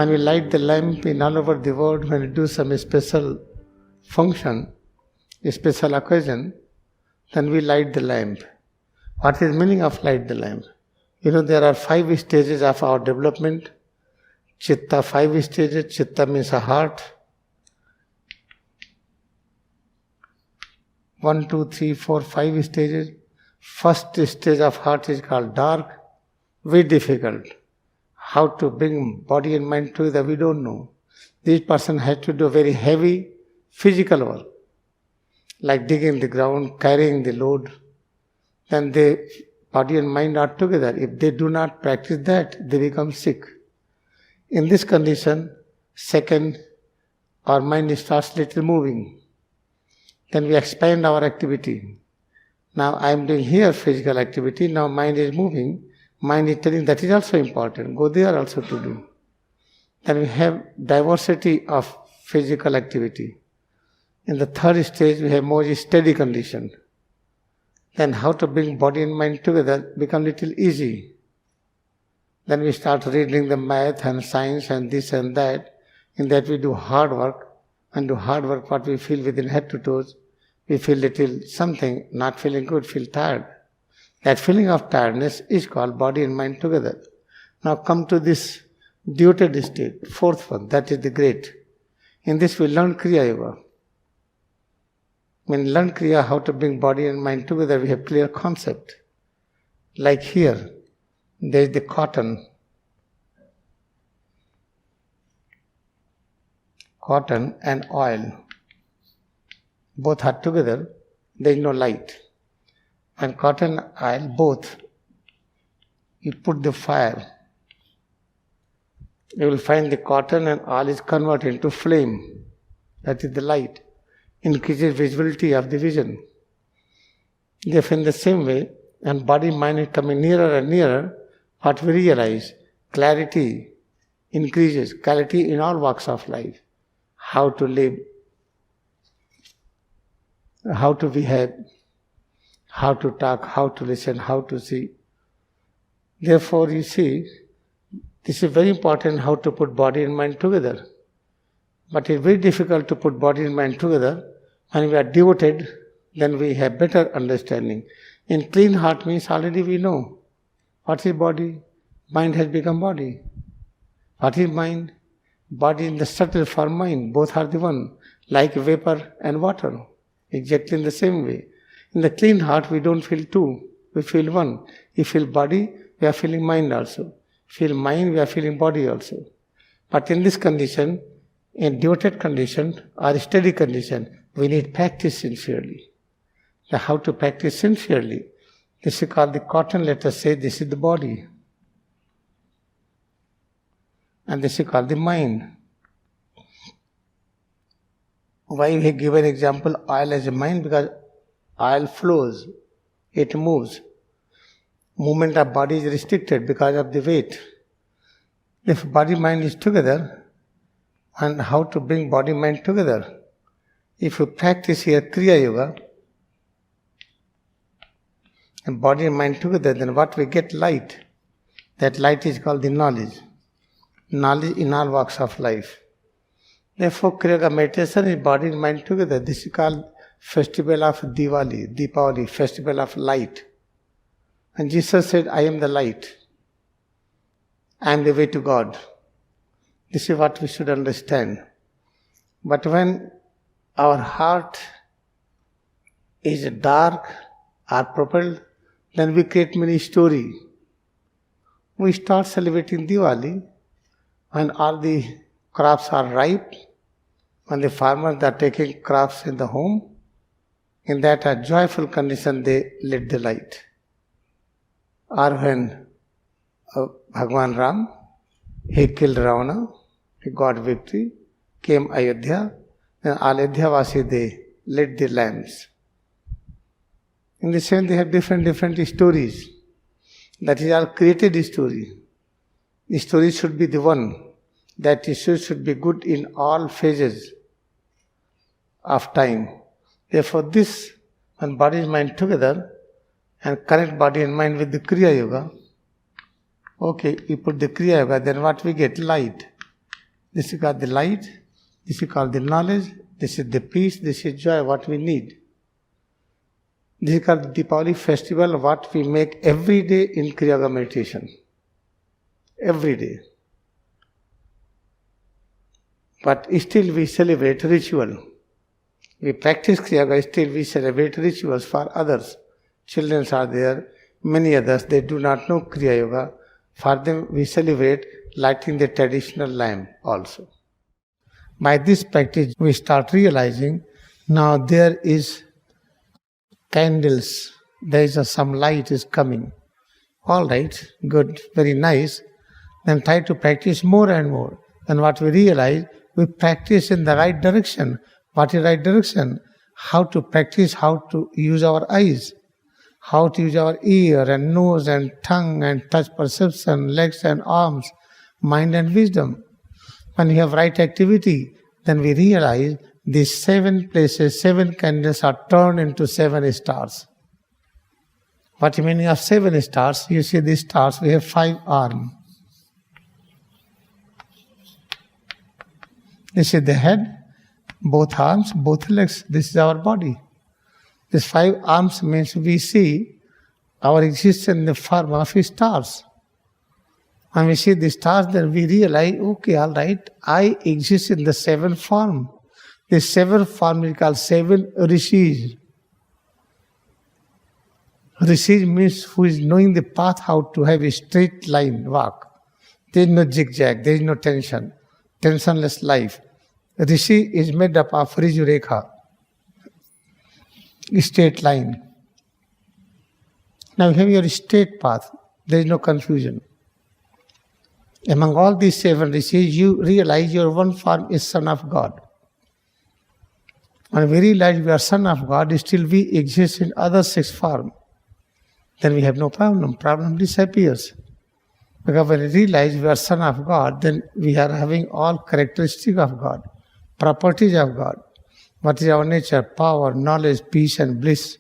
When we light the lamp in all over the world, when we do some special function, a special occasion, then we light the lamp. What is the meaning of light the lamp? There are 5 stages of our development. Chitta, 5 stages. Chitta means a heart. 1, 2, 3, 4, 5 stages. First stage of heart is called dark. Very difficult. How to bring body and mind together, we don't know. This person has to do very heavy physical work, like digging the ground, carrying the load. Then the body and mind are together. If they do not practice that, they become sick. In this condition, second, our mind starts little moving. Then we expand our activity. Now I am doing here physical activity, now mind is moving. Mind is telling that is also important. Go there also to do. Then we have diversity of physical activity. In the third stage, we have more steady condition. Then how to bring body and mind together become little easy. Then we start reading the math and science and this and that. In that we do hard work. And do hard work what we feel within head to toes. We feel little something, not feeling good, feel tired. That feeling of tiredness is called body and mind together. Now come to this duated state, fourth one, that is the great. In this we learn Kriyayoga. When we learn Kriya, how to bring body and mind together, we have clear concept. Like here, there is the cotton. Cotton and oil. Both are together, there is no light. And cotton and oil, both, you put the fire, you will find the cotton and oil is converted into flame. That is the light. Increases visibility of the vision. Therefore, in the same way, and body mind is coming nearer and nearer, what we realize, clarity increases, clarity in all walks of life. How to live, how to behave, how to talk, how to listen, how to see. Therefore, you see, this is very important how to put body and mind together. But it's very difficult to put body and mind together. When we are devoted, then we have better understanding. In clean heart means already we know. What is body? Mind has become body. What is mind? Body in the subtle form mind. Both are the one. Like vapor and water. Exactly in the same way. In the clean heart, we don't feel two. We feel one. You feel body, we are feeling mind also. Feel mind, we are feeling body also. But in this condition, in devoted condition or steady condition, we need practice sincerely. Now, how to practice sincerely? This is called the cotton, let us say this is the body. And this is called the mind. Why we have given example oil as a mind? Because oil flows, it moves. Movement of body is restricted because of the weight. If body-mind is together, and how to bring body-mind together? If you practice here Kriya Yoga, and body and mind together, then what we get? Light. That light is called the knowledge. Knowledge in all walks of life. Therefore, Kriyayoga meditation is body and mind together. This is called festival of Diwali, Deepavali, festival of light. And Jesus said, I am the light. I am the way to God. This is what we should understand. But when our heart is dark or propelled, then we create many stories. We start celebrating Diwali when all the crops are ripe, when the farmers are taking crops in the home. In that a joyful condition they lit the light. Or when Bhagwan Ram, he killed Ravana, he got victory, came Ayodhya, then all Ayodhya-vasi they lit the lamps. In the same they have different stories. That is all created story. The story should be the one. That issue should be good in all phases of time. Therefore this, when body and mind together, and connect body and mind with the Kriya Yoga, okay, we put the Kriya Yoga, then what we get? Light. This is called the light, this is called the knowledge, this is the peace, this is joy, what we need. This is called the Deepavali festival, what we make every day in Kriyayoga meditation. Every day. But still we celebrate ritual. We practice Kriyayoga, still we celebrate rituals for others. Children are there, many others, they do not know Kriyayoga. For them we celebrate lighting the traditional lamp also. By this practice we start realizing now there is candles, there is some light is coming. All right, good, very nice. Then try to practice more and more. And what we realize, we practice in the right direction. What is right direction? How to practice, how to use our eyes, how to use our ear and nose and tongue and touch perception, legs and arms, mind and wisdom. When we have right activity, then we realize these 7 places, 7 candles are turned into 7 stars. What is the meaning of 7 stars? You see these stars, we have 5 arms. This is the head, both arms, both legs. This is our body. These 5 arms means we see our existence in the form of stars. When we see the stars, then we realize, okay, all right, I exist in the 7 form. The 7 form is called 7 rishis. Rishis means who is knowing the path how to have a straight line walk. There is no zigzag, there is no tension. Tensionless life. Rishi is made up of Riju Rekha, straight line. Now you have your straight path, there is no confusion. Among all these 7 rishis, you realize your one form is Son of God. When we realize we are Son of God, still we exist in other 6 forms. Then we have no problem. Problem disappears. Because when we realize we are Son of God, then we are having all characteristics of God, properties of God. What is our nature? Power, knowledge, peace and bliss,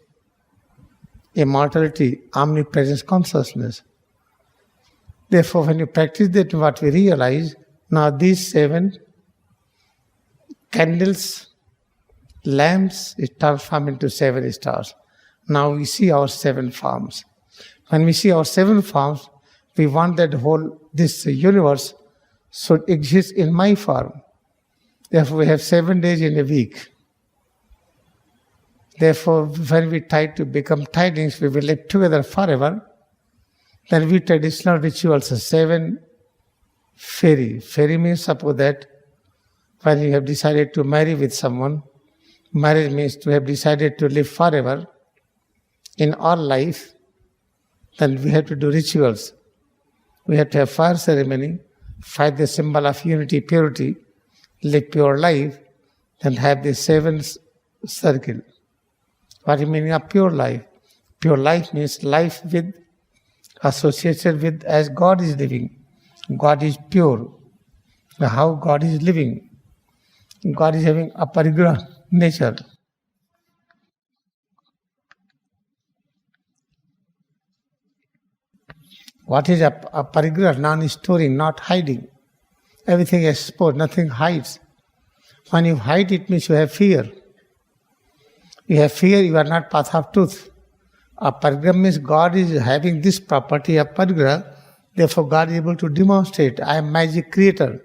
immortality, omnipresence, consciousness. Therefore, when you practice that, what we realize, now these 7 candles, lamps, it transforms into 7 stars. Now we see our 7 forms. When we see our 7 forms, we want that this universe should exist in my form. Therefore, we have 7 days in a week. Therefore, when we try to become tidings, we will live together forever. Then we traditional rituals, 7 fairy. Fairy means, suppose that when you have decided to marry with someone, marriage means to have decided to live forever in our life, then we have to do rituals. We have to have fire ceremony, fight the symbol of unity, purity, live pure life, then have the 7 circle. What is the meaning of pure life? Pure life means life with associated with as God is living. God is pure. How God is living? God is having a parigraha nature. What is a parigraha? Non-storing, not hiding. Everything is exposed, nothing hides. When you hide, it means you have fear. You have fear, you are not path of truth. A parigraha means God is having this property of parigraha, therefore God is able to demonstrate, I am magic creator.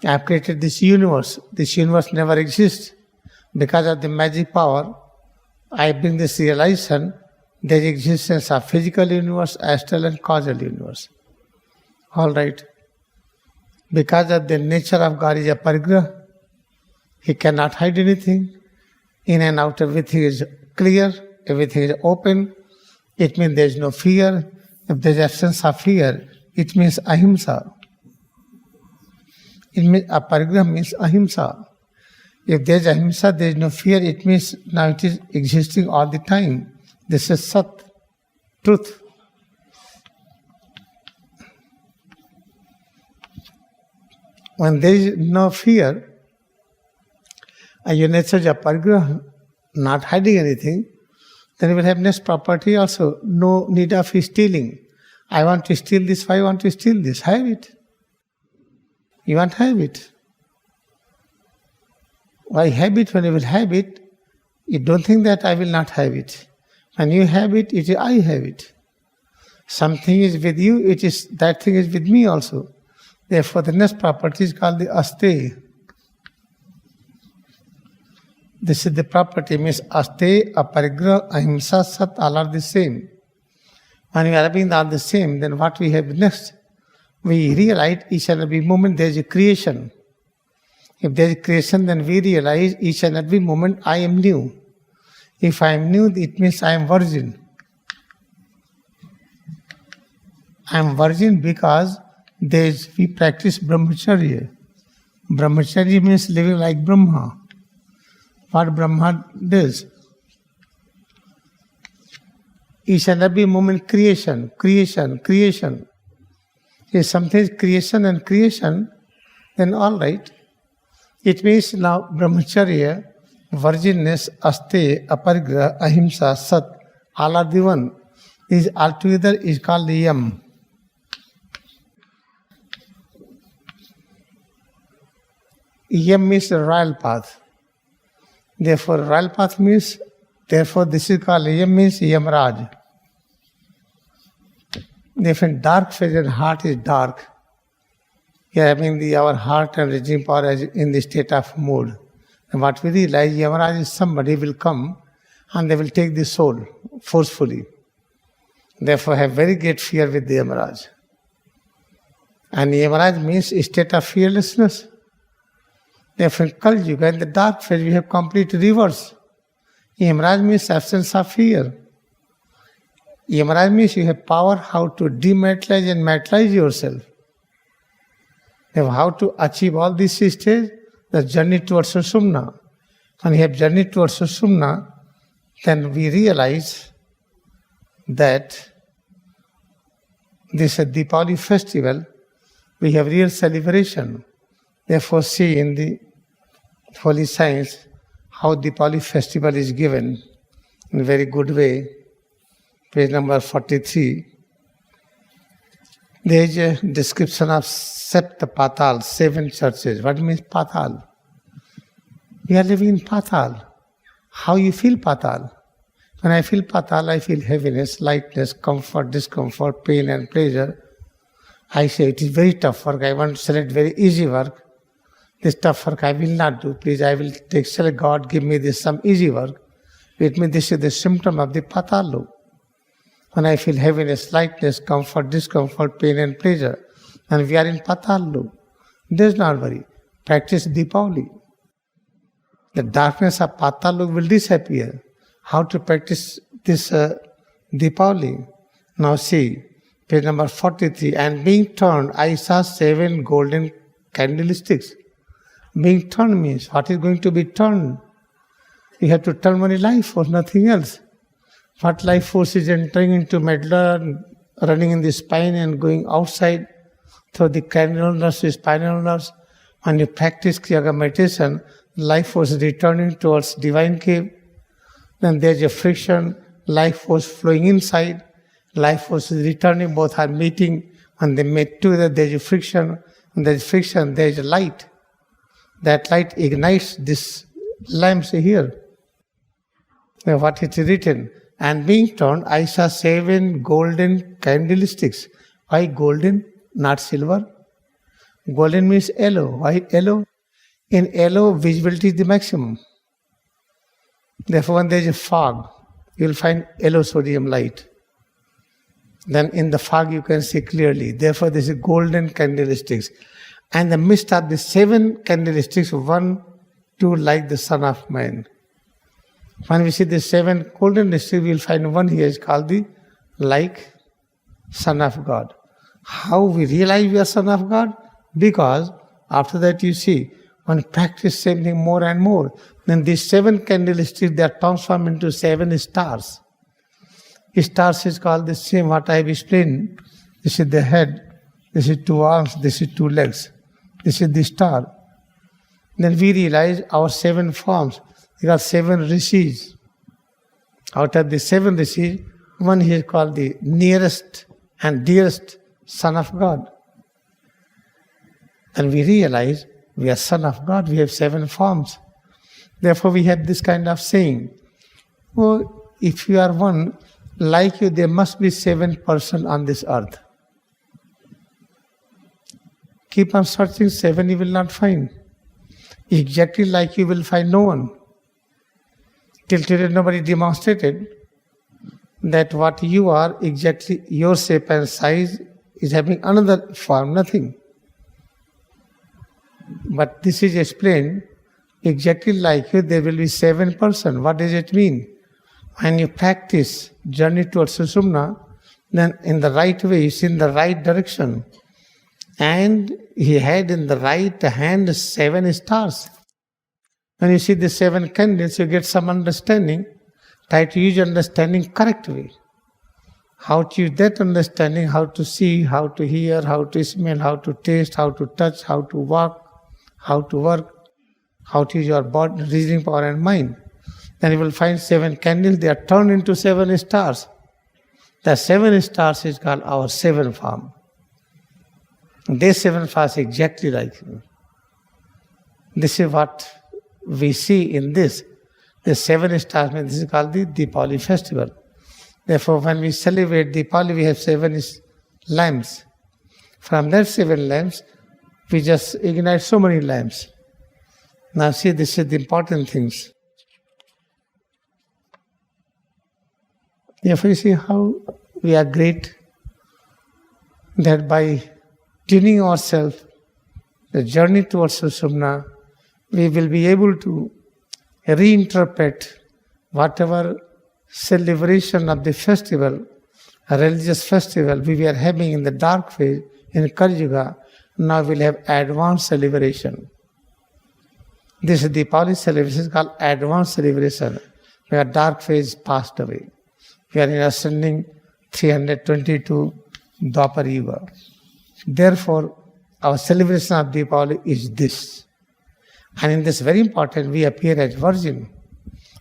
I have created this universe. This universe never exists. Because of the magic power, I bring this realization, there is existence of physical universe, astral and causal universe. All right. Because of the nature of God is a parigraha, He cannot hide anything. In and out everything is clear, everything is open. It means there is no fear. If there is absence of fear, it means ahimsa. It means a parigraha means ahimsa. If there is ahimsa, there is no fear, it means now it is existing all the time. This is Sat, truth. When there is no fear, and your nature is a parigraha, not hiding anything, then you will have next property also. No need of stealing. I want to steal this, I want to steal this. Have it. You want habit. Why habit? When you will have it, you don't think that I will not have it. When you have it, it is I have it. Something is with you, it is that thing is with me also. Therefore, the next property is called the aste. This is the property, means aste, aparigraha, ahimsa, sat, all are the same. When we are having all the same, then what we have next? We realize each and every moment there is a creation. If there is creation, then we realize each and every moment I am new. If I am new, it means I am virgin. I am virgin because we practice brahmacharya. Brahmacharya means living like Brahma. What Brahma does? Each and every moment creation. If something is creation and creation, then all right. It means now brahmacharya, virginness, aste, aparigraha, ahimsa, sat, all are the one. Is altogether is called the yam. Yam means the royal path. Therefore, royal path means, therefore this is called yam means Yamraj. Therefore, dark phase and heart is dark. We are having our heart and regime power in the state of mood. And what we realize, Yamaraj is somebody will come and they will take the soul forcefully. Therefore, have very great fear with the Yamaraj. And Yamaraj means a state of fearlessness. Therefore, in Kali Yuga, in the dark phase, we have complete reverse. Yamaraj means absence of fear. Yamaraj means you have power how to dematerialize and materialize yourself. Now, how to achieve all these stages? The journey towards Sushumna. When we have journey towards Sushumna, then we realize that this Deepavali festival, we have real celebration. Therefore, see in the Holy Science how Deepavali festival is given in a very good way. Page number 43. There is a description of Sept Patal, 7 churches. What means Patal? We are living in Patal. How you feel Patal? When I feel Patal, I feel heaviness, lightness, comfort, discomfort, pain and pleasure. I say it is very tough work. I want to select very easy work. This tough work I will not do. Please, I will select God, give me this some easy work. It means this is the symptom of the Patal loop. When I feel heaviness, lightness, comfort, discomfort, pain and pleasure, and we are in Patal loop. Does not worry. Practice Deepavali. The darkness of Patal loop will disappear. How to practice this Deepavali? Now see, page number 43. And being turned, I saw 7 golden candlesticks. Being turned means, what is going to be turned? You have to turn only life force, nothing else. What life force is entering into medulla, running in the spine and going outside through the cranial nerves to spinal nerves. When you practice Kriyayoga meditation, life force is returning towards divine cave. Then there is a friction, life force flowing inside, life force is returning, both are meeting. When they meet together, there is a friction. When there is friction, there is a light. That light ignites this lamps here. Now what it is written? And being turned, I saw 7 golden candlesticks. Why golden, not silver? Golden means yellow. Why yellow? In yellow, visibility is the maximum. Therefore, when there is a fog, you will find yellow sodium light. Then in the fog, you can see clearly. Therefore, there is a golden candlesticks. And the midst of the 7 candlesticks, 1, 2 like the Son of Man. When we see the 7 golden districts, we will find one here is called the like Son of God. How we realize we are Son of God? Because after that you see, when practice same thing more and more, then these 7 candlesticks, they are transformed into 7 stars. Stars is called the same, what I have explained. This is the head, this is 2 arms, this is 2 legs. This is the star. Then we realize our 7 forms. There are 7 rishis. Out of the 7 rishis, one here is called the nearest and dearest Son of God. And we realize we are Son of God, we have 7 forms. Therefore we have this kind of saying, oh, if you are one, like you, there must be 7 persons on this earth. Keep on searching, 7 you will not find. Exactly like you will find no one. Till today nobody demonstrated that what you are, exactly your shape and size, is having another form, nothing. But this is explained, exactly like you, there will be 7 persons. What does it mean? When you practice journey towards Sushumna, then in the right way, it's in the right direction. And he had in the right hand 7 stars. When you see the 7 candles, you get some understanding. Try to use understanding correct way. How to use that understanding, how to see, how to hear, how to smell, how to taste, how to touch, how to walk, how to work, how to use your body, reasoning power and mind. Then you will find 7 candles, they are turned into 7 stars. The 7 stars is called our 7 form. They 7 forms exactly like you. This is what we see in this. The 7 stars, this is called the Deepavali festival. Therefore, when we celebrate Deepavali, we have 7 lamps. From that 7 lamps, we just ignite so many lamps. Now see, this is the important things. Therefore, you see how we are great, that by tuning ourselves, the journey towards Sushumna, we will be able to reinterpret whatever celebration of the festival, a religious festival we were having in the dark phase, in Kali Yuga, now we'll have advanced celebration. This Deepavali celebration is called advanced celebration, where dark phase passed away. We are in ascending 322 Dwapar Yuga. Therefore, our celebration of Deepavali is this. And in this very important, we appear as virgin.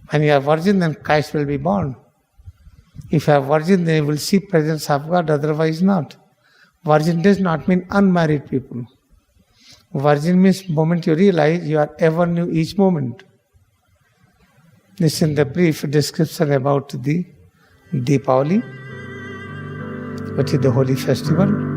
When you are virgin, then Christ will be born. If you are virgin, then you will see presence of God, otherwise not. Virgin does not mean unmarried people. Virgin means moment you realize you are ever new each moment. This is the brief description about the Deepavali, which is the holy festival.